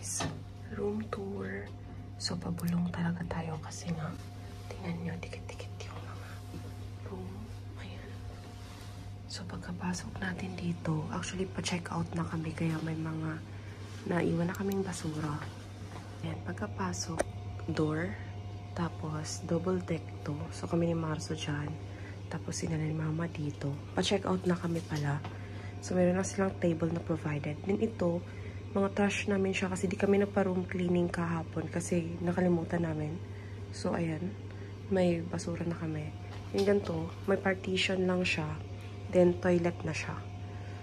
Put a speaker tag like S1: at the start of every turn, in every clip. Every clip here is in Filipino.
S1: guys, room tour. So, pabulong talaga tayo kasi nga, tingnan nyo, dikit-dikit yung mga room. Ayan. So, pagkapasok natin dito, actually, pa-check out na kami, kaya may mga naiwan na kaming basura. Ayan, pagkapasok, door, tapos double deck to. So, kami ni Marso dyan. Tapos, sinala ni Mama dito. Pa-check out na kami pala. So, meron na silang table na provided. Then, ito, mga trash namin siya kasi di kami nagpa-room cleaning kahapon kasi nakalimutan namin. So, ayan. May basura na kami. Yung ganito, may partition lang siya. Then, toilet na siya.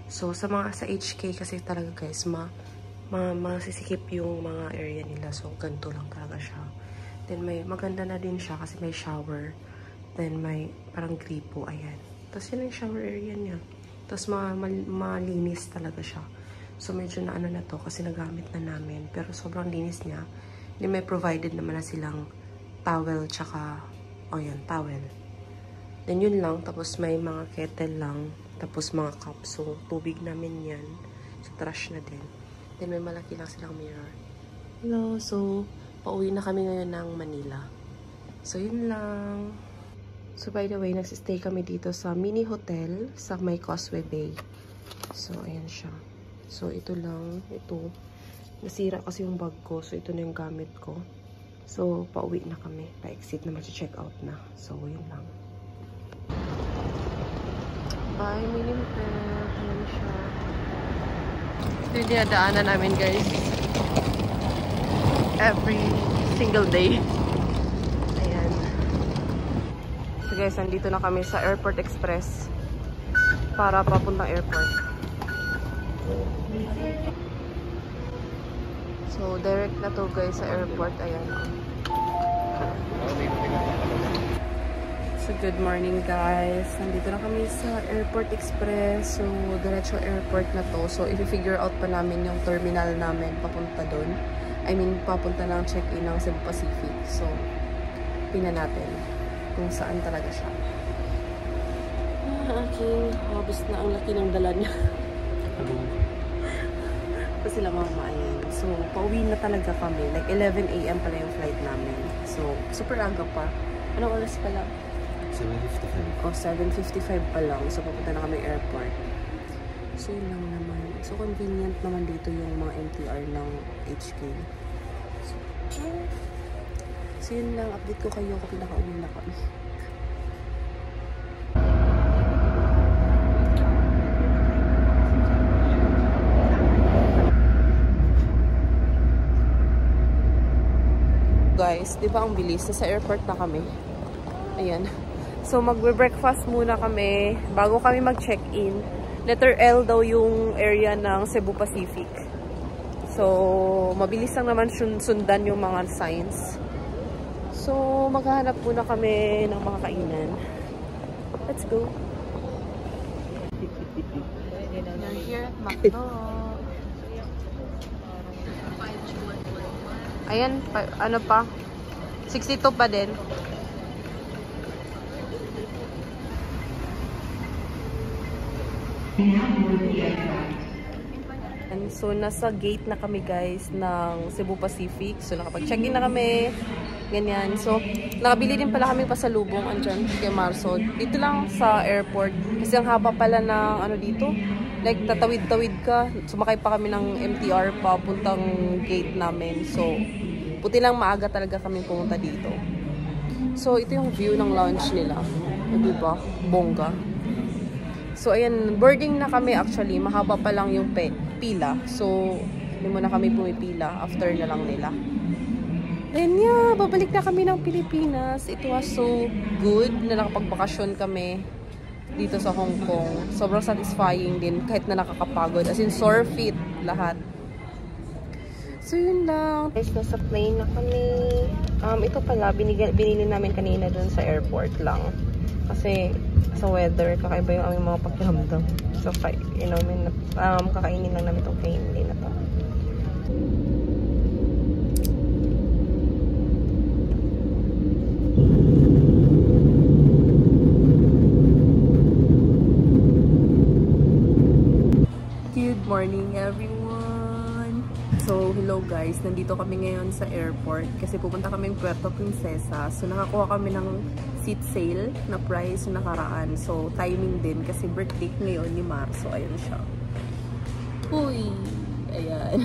S1: So, sa HK kasi talaga guys, masisikip yung mga area nila. So, ganito lang talaga siya. Then, maganda na din siya kasi may shower. Then, may parang gripo. Ayan. Tapos, yun ang shower area niya. Tapos, malinis talaga siya. So, medyo na ano na to kasi nagamit na namin. Pero sobrang linis niya. Then, may provided naman na silang towel tsaka, towel. Then, yun lang. Tapos, may mga kettle lang. Tapos, mga cup. So, tubig namin yan. So, trash na din. Then, may malaki lang silang mirror. Hello. So, pauwi na kami ngayon ng Manila. So, yun lang. So, by the way, nagsistay kami dito sa mini hotel sa may Causeway Bay. So, ayan siya. So, ito lang. Ito. Nasira kasi yung bag ko. So, ito na yung gamit ko. So, pauwi na kami. Pa-exit na, mag-check out na. So, yun lang. Bye, mini hotel. Ayan siya. Ito yung dinadaanan namin, guys. Every single day. Ayan. So, guys, nandito na kami sa Airport Express para papuntang airport. So, direct na to guys sa airport. Ayan. So, good morning guys. Nandito na kami sa Airport Express. So, diretso airport na to. So, i-figure out pa namin yung terminal namin papunta doon. I mean, papunta ng check-in ng Cebu Pacific. So, tingnan natin kung saan talaga siya. Aking habis na ang laki ng dala niya. Tapos sila mama, ayan. So, pauwi na talaga kami. Like, 11 AM pala yung flight namin. So, super aga pa. Anong oras pa lang?
S2: 7:55.
S1: Oh, 7:55 pa lang. So, papunta na kami airport. So, yun lang naman. So, convenient naman dito yung mga MTR ng HK. So, yun lang. Update ko kayo kung pinaka-uwi na kami. Guys, di ba ang bilis? Sa airport na kami. Ayan. So, magbe-breakfast muna kami bago kami mag-check-in. Letter L daw yung area ng Cebu Pacific. So, mabilis lang naman sundan yung mga signs. So, maghahanap muna kami ng mga kainan. Let's go. We're here at McDo. Ayan, ano pa? 62 pa din. And so, nasa gate na kami guys ng Cebu Pacific. So, nakapag-check-in na kami. Ganyan. So, nakabili din pala kami pasalubong andyan kay Marso. Dito lang sa airport. Kasi ang haba pala ng ano dito. Like, tatawid-tawid ka. Sumakay pa kami ng MTR papuntang gate namin. So, buti lang maaga talaga kami pumunta dito. So, ito yung view ng lounge nila. Diba? Bongga. So, ayan. Boarding na kami actually. Mahaba pa lang yung pila. So, hindi muna kami pumipila. After na lang nila. Then, yeah. Babalik na kami ng Pilipinas. It was so good na nakapagbakasyon kami dito sa Hong Kong. Sobrang satisfying din kahit na nakakapagod. As in, sore feet lahat. So, yun lang. Guys, nasa plane na kami. Ito pala, binili namin kanina dun sa airport lang. Kasi, sa weather, kakaiba yung aming mga pakiramdam. So, kakainin lang namin itong candy na to. Good morning, everyone! So,
S3: So, hello guys. Nandito kami ngayon sa airport kasi pupunta kami ng Puerto Princesa. So, nakakuha kami ng seat sale na price yung nakaraan. So, timing din kasi birthday ngayon ni Marso. Ayun siya. Uy! Ayan.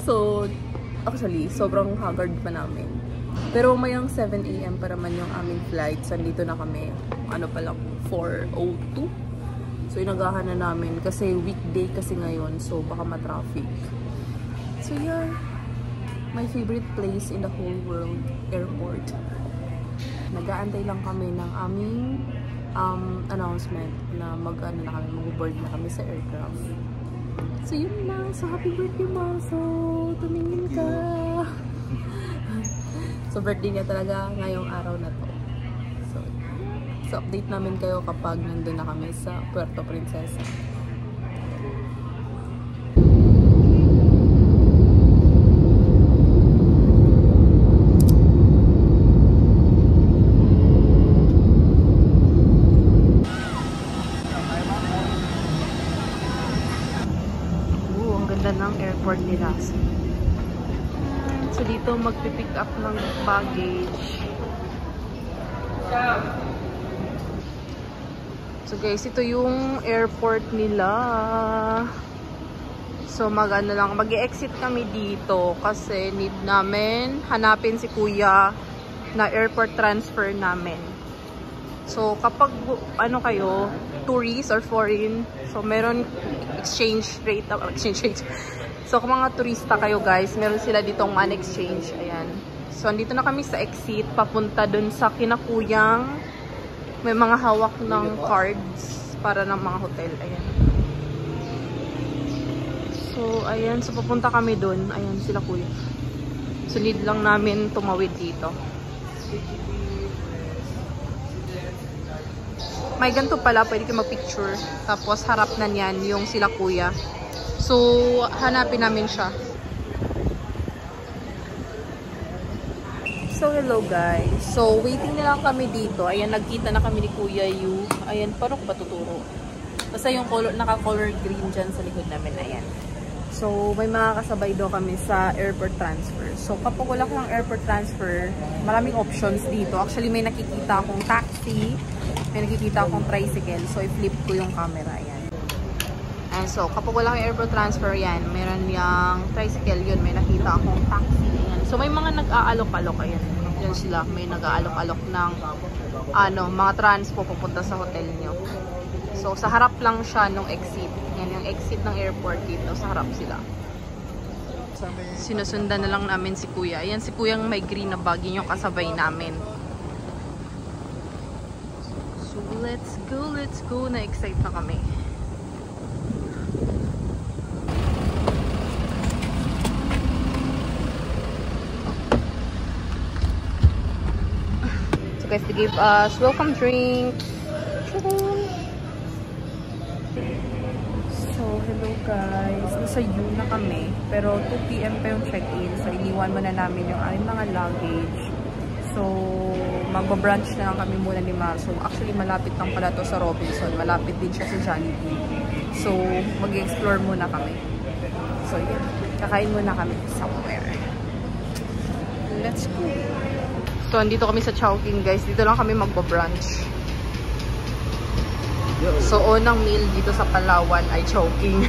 S3: So, actually, sobrang haggard pa namin. Pero mayang 7 AM pa naman yung aming flight. So, nandito na kami. Ano pa lang, 4:02. So, inagahan na namin kasi weekday kasi ngayon. So, baka ma-traffic. So, yeah. My favorite place in the whole world, airport. Nag-aantay lang kami ng aming announcement na mag-board na kami sa aircraft. So, yun lang. So, happy birthday, Marso! Tumingin ka! So, birthday niya talaga ngayong araw na to. So, update namin kayo kapag nandun na kami sa Puerto Princesa.
S1: Ang ganda ng airport nila. So, dito magpipick up ng baggage. So guys, ito yung airport nila. So mag-exit kami dito kasi need namin hanapin si kuya na airport transfer namin. So kapag kayo, tourist or foreign, so meron exchange rate. So kung mga turista kayo guys, meron sila ditong man-exchange. Ayan. So andito na kami sa exit, papunta dun sa kinakuyang may mga hawak ng cards para ng mga hotel. Ayan. So, ayan. So, papunta kami dun. Ayan, sila kuya. So, need lang namin tumawid dito. May ganito pala. Pwede kayo mag-picture. Tapos, harap na niyan yung sila kuya. So, hanapin namin siya. So, hello guys. So, waiting na lang kami dito. Ayan, nagkita na kami ni Kuya Yu. Ayan, paano ko ba tuturo? Basta yung naka-color green dyan sa likod namin. Ayan. So, may mga kasabay daw kami sa airport transfer. So, kapag wala ko ng airport transfer, maraming options dito. Actually, may nakikita akong taxi. May nakikita akong tricycle. So, i-flip ko yung camera. Ayan. And so, kapag wala kang airport transfer, yan. Meron yung tricycle yun. May nakita akong taxi. Ayan. So, may mga nag-aalok-alok. Ayan. Yan sila. May nag-aalok-alok ng mga transpo pupunta sa hotel nyo. So, sa harap lang siya nung exit. Yan yung exit ng airport dito. Sa harap sila. Sinusundan na lang namin si Kuya. Ayan si Kuyang may green na bag. Yun yung kasabay namin. So, let's go, let's go. Na-excite na kami. So guys, they gave us welcome drinks. So, hello guys. Nasa U na kami. Pero 2 PM pa yung check-in. So, iniwan muna namin yung aming mga luggage. So, magbabrunch na lang kami muna ni Marso. Actually, malapit lang pala to sa Robinson. Malapit din siya sa Jollibee. So, mag-explore muna kami. So, yun. Kakain muna kami somewhere. Let's go. So, andito kami sa Chowking, guys. Dito lang kami magbabrunch. So, unang meal dito sa Palawan ay Chowking.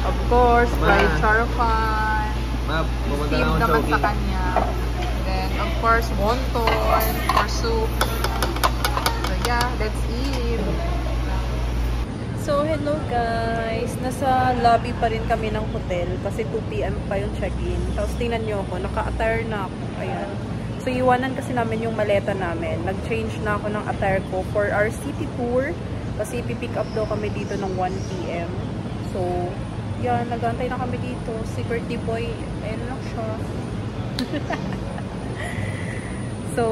S1: Of course, fried charpan. Steam naman sa kanya. Then, of course, wonton or soup. So, yeah, let's eat. So, hello guys. Nasa lobby pa rin kami ng hotel kasi 2 PM pa yung check-in. Tapos, tingnan nyo ako. Naka-attire na ako. Ayan. So, iwanan kasi namin yung maleta namin. Nag-change na ako ng attire ko for our city tour. Kasi pipick up daw kami dito ng 1 PM. So, yan. Nag-antay na kami dito. Security boy. Ayun lang siya. So,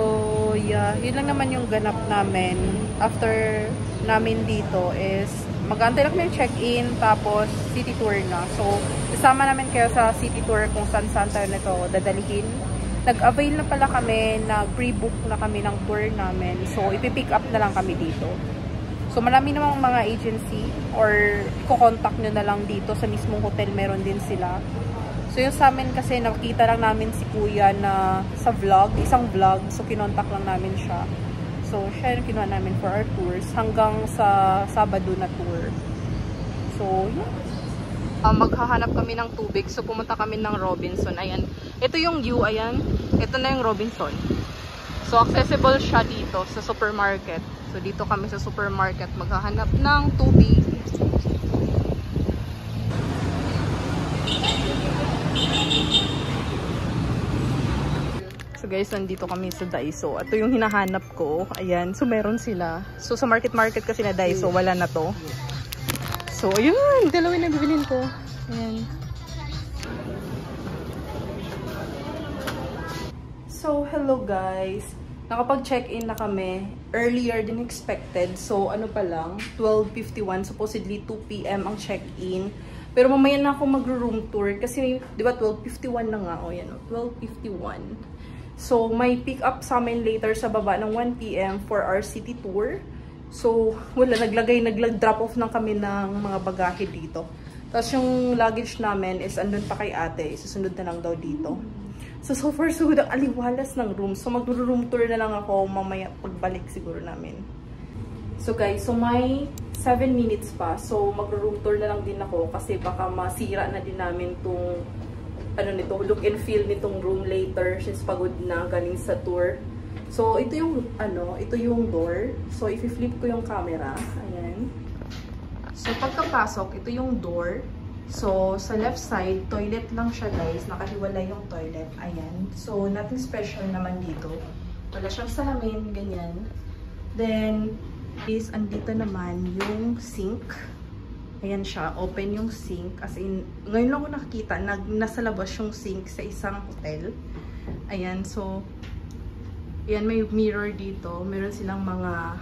S1: yeah. Yun lang naman yung ganap namin. After namin dito is mag-antay lang kami yung check-in. Tapos, city tour na. So, isama namin kayo sa city tour kung saan-saan tayo nito dadalhin. Nag-avail na pala kami, nag-pre-book na kami ng tour namin. So, ipipick up na lang kami dito.
S3: So, marami namang mga agency or i-contact nyo na lang dito sa mismong hotel. Meron din sila. So, yung sa amin kasi nakita lang namin si Kuya na sa vlog, isang vlog. So, kinontak lang namin siya. So, siya yung kinuha namin for our tours hanggang sa Sabado na tour. So, yeah. Maghahanap kami ng tubig. So, pumunta kami ng Robinson. Ayan. Ito yung view. Ayan. Ito na yung Robinson. So, accessible siya dito sa supermarket. So, dito kami sa supermarket maghahanap ng tubig. So, guys, nandito kami sa Daiso. Ito yung hinahanap ko. Ayan. So, meron sila. So, sa market kasi na Daiso, wala na to. So, ayun. Dalawa na bibilin ko. Ayan. So, hello guys. Nakapag-check-in na kami. Earlier than expected. So, ano pa lang? 12:51. Supposedly 2 PM ang check-in. Pero mamaya na ako mag-room tour. Kasi, di ba, 12:51 na nga. O, yan o. 12:51. So, may pick up sa amin later sa baba ng 1 PM for our city tour. So, wala. Nag-drop off na kami ng mga bagahe dito. Tapos, yung luggage namin is andun pa kay ate. Susunod na lang daw dito. So far, so good ang aliwalas ng room. So, mag-room tour na lang ako mamaya pagbalik siguro namin. So, guys, so may 7 minutes pa. So, mag-room tour na lang din ako kasi baka masira na din namin itong ano nito, look and feel nitong room later since pagod na galing sa tour. So, ito yung ito yung door. So, i-flip ko yung camera. Ayan. So, pagkapasok, ito yung door. So, sa left side, toilet lang siya guys. Nakahiwalay yung toilet. Ayan. So, nothing special naman dito. Wala siyang salamin, ganyan. Then, andito naman yung sink. Ayan siya. Open yung sink. As in, ngayon lang ako nakikita, nasa labas yung sink sa isang hotel. Ayan. So, ayan, may mirror dito. Meron silang mga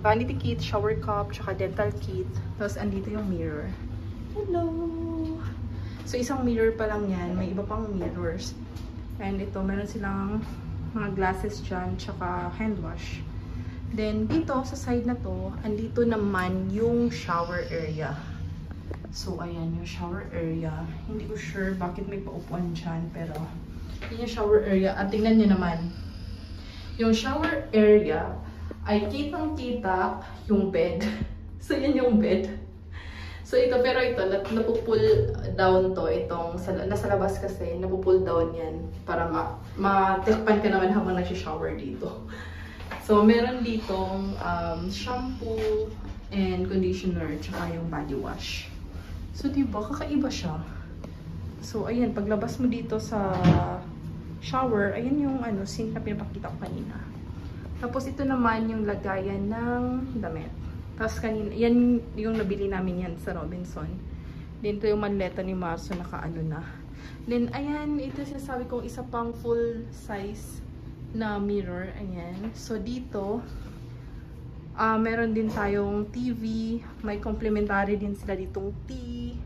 S3: vanity kit, shower cup, tsaka dental kit. Tapos, andito yung mirror. Hello! So, isang mirror pa lang yan. May iba pang mirrors. And ito, meron silang mga glasses dyan, tsaka hand wash. Then, dito, sa side na to, andito naman yung shower area. So, ayan, yung shower area. Hindi ko sure bakit may paupuan dyan, pero yun yung shower area. At tingnan nyo naman. Yung shower area, ay kitang-kita yung bed. So, yun yung bed. So, ito, pero ito, napupull down to. Itong, nasa labas kasi, napupull down yan. Para matikpan ka naman habang nag-shower dito. So, meron ditong shampoo and conditioner, tsaka yung body wash. So, diba, kakaiba siya. So, ayan, paglabas mo dito sa shower, ayan yung sink na pinapakita ko kanina. Tapos ito naman yung lagayan ng damit. Tapos kanina, yan yung nabili namin yan sa Robinson. Then ito yung manleta ni Marso, nakaano na. Then ayan, ito sinasabi kong isa pang full size na mirror. Ayan. So dito, meron din tayong TV. May complimentary din sila ditong tea.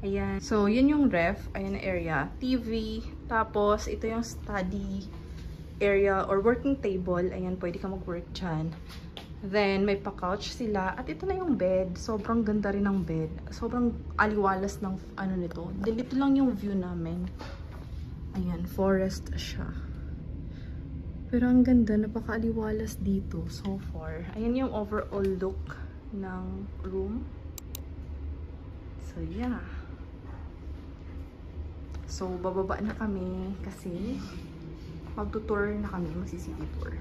S3: Ayan. So yun yung ref. Ayan na area. TV. Tapos ito yung study area or working table. Ayan, pwede ka mag-work dyan. Then, may pa-couch sila. At ito na yung bed. Sobrang ganda rin ng bed. Sobrang aliwalas ng nito. Then, ito lang yung view namin. Ayan, forest siya. Pero ang ganda, napaka-aliwalas dito so far. Ayan yung overall look ng room. So, yeah. So, bababa na kami kasi magtutour na kami, magsi-city tour.